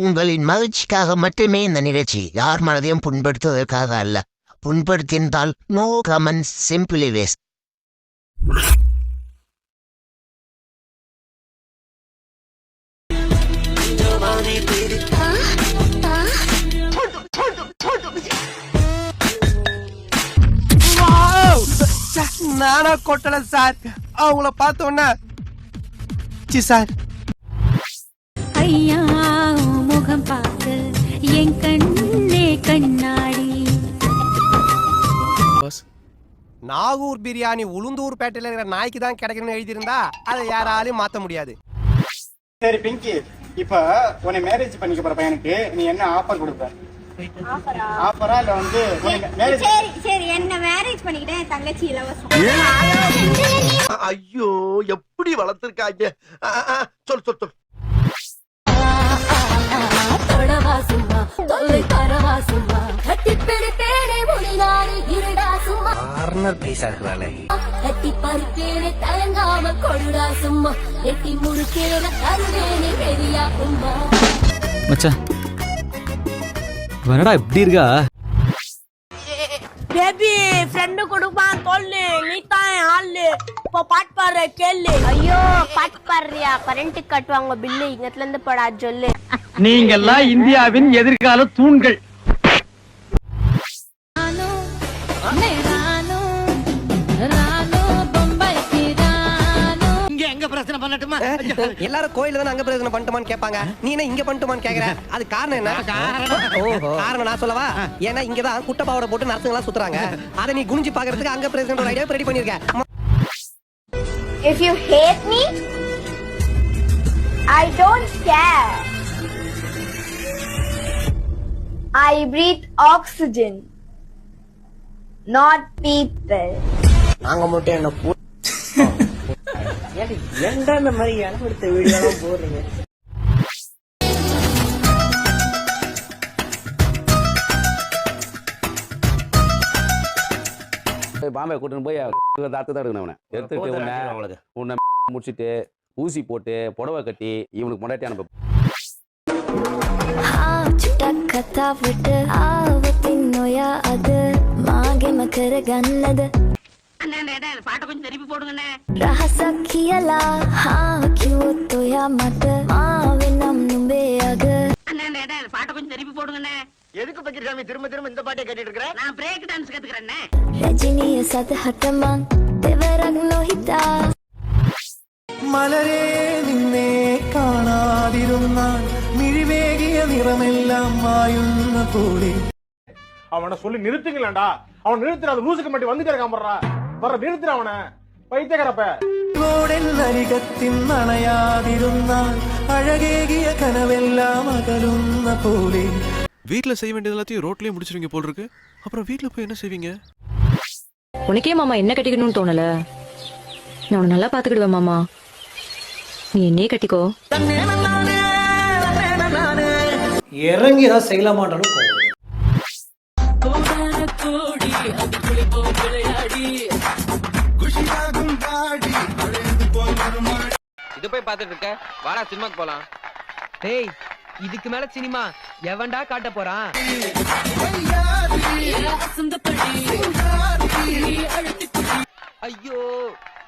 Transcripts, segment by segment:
உங்களின் மகிழ்ச்சிக்காக மட்டுமே இந்த நிகழ்ச்சி. யார் மனதையும் புண்படுத்துவதற்காக அல்ல. புண்படுத்தினால் நோ கமெண்ட்ஸ், சிம்பிளி வேஸ்ட். நானா கொட்டல சார், அவங்கள பார்த்தோன்னா சார். ஐயா முகம் பார்த்து என் கண்ணே கண்ணாடி. நாகூர் பிரியாணி உளுந்தூர் பேட்டையில இருக்கிற நாய்க்கு தான் கிடைக்கணும்னு எழுதியிருந்தா அதை யாராலையும் மாத்த முடியாது. சரி பிங்கி, இப்ப உன்னை மேரேஜ் பண்ணிக்க போற பையனுக்கு நீ என்ன ஆஃபர் கொடுப்ப? ஆஃபரா இல்ல வந்து சரி என்ன மேரேஜ் பண்ணிக்கிட்டேன், என் தங்கச்சி இலவசம். ஐயோ எப்படி வளர்த்திருக்காங்க. சொல் சொல் சொல். கார்னர் பைசா இருக்கிறாளே. மச்சான் வரடா, எப்படி இருக்கா? பேபி ஃப்ரெண்டு கொடுப்பான் சொல்லு, நீ தான் ஆளு. இப்போ பாட்டு பாடுற கேளு. ஐயோ பாட்டு பாடுறியா? கரண்ட் கட்டுவாங்க பில்லு, இங்கத்துல இருந்து போடா சொல்லு. நீங்கெல்லாம் இந்தியாவின் எதிர்கால தூண்கள். எல்லாரும் கோயில தான் அங்க பிரதேசம் பண்ணிட்டோமான்னு கேட்பாங்க. நீ என்ன இங்க பண்ணிட்டோமான்னு கேக்குற? அது காரணம் என்ன? காரணம் நான் சொல்லவா? ஏன்னா இங்கதான் குட்டை பாவடை போட்டு நர்சுங்களா சுத்துறாங்க. அதை நீ குனிஞ்சு பாக்குறதுக்கு அங்க பிரதேசம் ஒரு ஐடியா ரெடி பண்ணிருக்க. If you hate me, I don't care. I breathe oxygen, not people. நாங்க மட்டும் என்ன ஏன்டா இந்த மாதிரி இளப்படுத்த வீடியோலாம் போடுறீங்க? பாம்பே கூட்டின்னு போய் தாத்து தான் எடுக்கணும். அவனை எடுத்துட்டு உன்னை முடிச்சுட்டு ஊசி போட்டு புடவை கட்டி இவனுக்கு முன்னாடி அனுப்ப. பாட்டை கொஞ்சம் திருப்பி போடுங்கண்ணே. பாட்டை கொஞ்சம் திருப்பி போடுங்கண்ணே. எதுக்கு பக்கிரசாமி திரும்ப திரும்ப இந்த பாட்டை கேட்டுட்டு இருக்கிற? நான் பிரேக் டான்ஸ் கத்துக்கிறேன்னே. மலரே നിന്നെ കാണാതിരുന്നാൽ മിഴിവേകിയ നിറമെല്ലാം മായുന്ന പോലെ. அவனை சொல்லி நிறுத்துங்களேன்டா. அவன் நிறுத்துற, அது லூசுக்கு மட்டும் வந்துட்டே இருக்கான். வர நிறுத்துற அவனை, பைத்தியக்காரப்ப. നരികത്തിൻ അണയാതിരുന്നാൽ അഴകേകിയ കനവെല്ലാം അകലുന്ന പോലെ. வீட்ல செய்ய வேண்டியது எல்லாத்தையும் ரோட்லயே முடிச்சிருவீங்க போல் இருக்கு. அப்புறம் வீட்ல போய் என்ன செய்வீங்க? உனக்கே மாமா என்ன கட்டிக்கணும்னு தோணல? நான் உன்னை நல்லா பாத்துக்கிடுவேன் மாமா, நீ என்னையே கட்டிக்கோ. இறங்கி தான் செய்யலாமான்னு இது போய் பாத்துட்டு இருக்க, வாடா சினிமாக்கு போலாம். டேய் இதுக்கு மேல சினிமா எவன்டா காட்ட போறான்? ஐயோ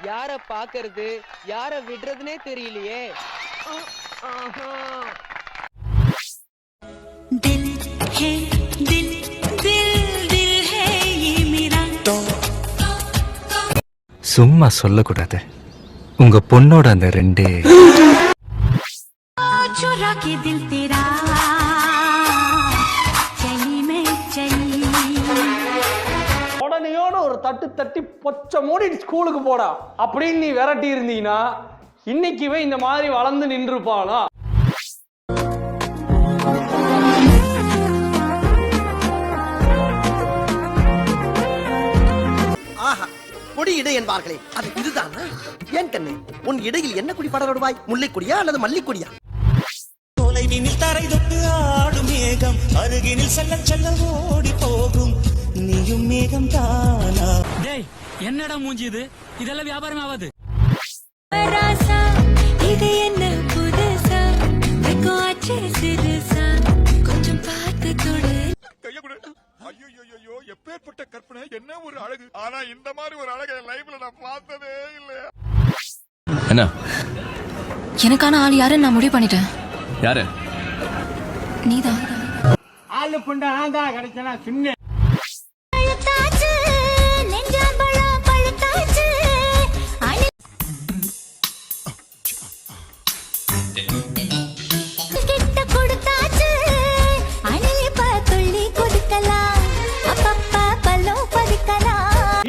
யார பாக்குறது யார விடுறதுனே தெரியலையே. சும்மா சொல்லக்கூடாது. உங்க பொண்ணோட அந்த ரெண்டே உடனேயோட ஒரு தட்டு தட்டி பொச்ச மூடி ஸ்கூலுக்கு போடா அப்படின்னு நீ விரட்டி இருந்தீங்கன்னா இன்னைக்குவே இந்த மாதிரி வளர்ந்து நின்றுப்பானா? கொடி இடை என்பார்களே, அது இதுதானா? ஏன் கண்ணே, உன் இடையில் என்ன குடி படர்வாய்? முல்லை கொடியா அல்லது மல்லிக்கொடியா? தொலைவினில் தரை தொட்டு ஆடும் மேகம் அருகினில் செல்ல செல்ல ஓடி போகும். நீயும் மேகம் தானா? என்னடா மூஞ்சி இது? இதெல்லாம் வியாபாரம் ஆகாது. இது என்ன புதுசா? சிறுசா என்ன எனக்கான ஆள் யாருன்னு நான் முடிவு பண்ணிட்டேன். யாரு? நீதான். ஆளு புண்டா நான் தான் கிடைச்சனா சின்ன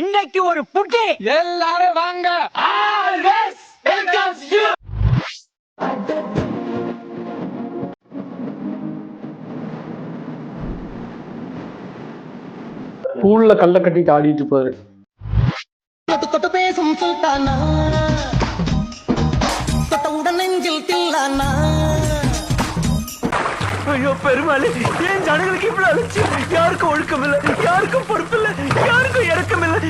இன்னைக்கு ஒரு புட்டி எல்லாரும் வாங்க. Always welcomes you. ஸ்கூல்ல கல்ல கட்டிட்டு ஆடிட்டு இருப்பாரு. தொட்டு தொட்டு பேசும் சுல்தானா, தொட்டவுடன் நெஞ்சில் தில்லானா. ஐயோ பெருமாளே, ஏன் ஜனங்களுக்கு இவ்வளவு அழைச்சு? யாருக்கும் ஒழுக்கம் இல்லை, யாருக்கும் பொறுப்பு இல்லை, யாருக்கும் இறக்கம் இல்லை.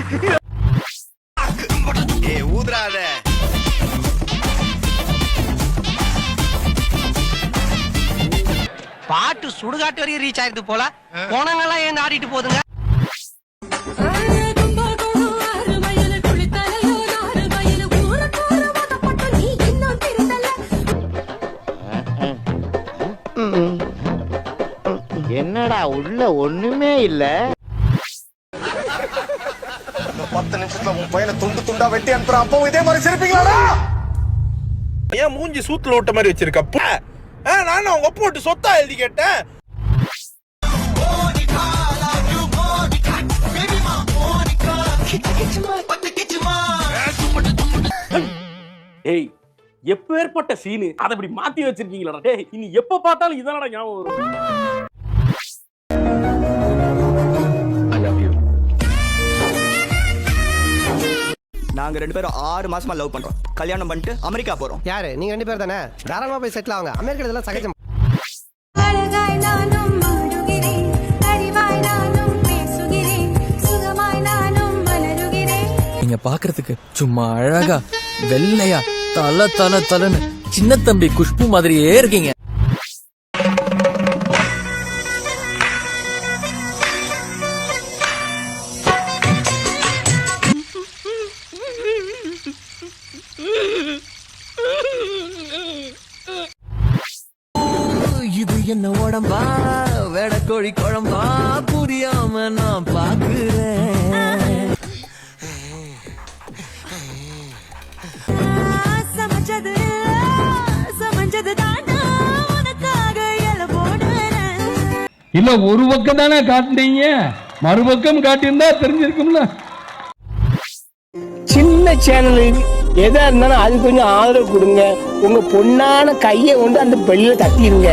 ஊதுறாத பாட்டு சுடுகாட்டு வரையும் ரீச் ஆயிருது போல. போனங்கெல்லாம் ஏன் ஆடிட்டு போதுங்க? என்னடா உள்ள ஒண்ணுமே இல்ல. 10 நிமிஷத்துல உன் பையனை துண்டு துண்டா வெட்டி அனுப்புறான். அப்போ இதே மாதிரி சிரிப்பீங்களாடா? ஏன் மூஞ்சி சூத்துல ஓட்ட மாதிரி வச்சிருக்க? நான் உங்க அப்பா விட்டு சொத்தா எழுதி கேட்டேன். ஏய், எப்பேற்பட்ட சீனு அதை இப்படி மாத்தி வச்சிருக்கீங்களா? டேய், இனி எப்ப பார்த்தாலும் இதானடா ஞாபகம் வரும். நாங்க 2 பேரும் 6 மாசமா லவ் பண்றோம். கல்யாணம் பண்ணிட்டு அமெரிக்கா போறோம். யாரு நீங்க 2 பேர் தானே? தாராளமா போய் செட்டில் ஆகுங்க. அமெரிக்கா இதெல்லாம் சகஜம். நீங்க பாக்குறதுக்கு சும்மா அழகா வெள்ளையா தல தல தலன்னு சின்ன தம்பி குஷ்பு மாதிரியே இருக்கீங்க. இது என்ன உடம்பா, வெடக்கோழி குழம்பா, புரியாம நான் பாக்குறேன். இல்ல ஒரு பக்கம் தானே காட்டுறீங்க, மறுபக்கம் காட்டியிருந்தா தெரிஞ்சிருக்கும்ல. சின்ன சேனல் எதா இருந்தாலும் அது கொஞ்சம் ஆதரவு கொடுங்க. உங்க பொண்ணான கையை கொண்டு அந்த பெல்லில தட்டிடுங்க.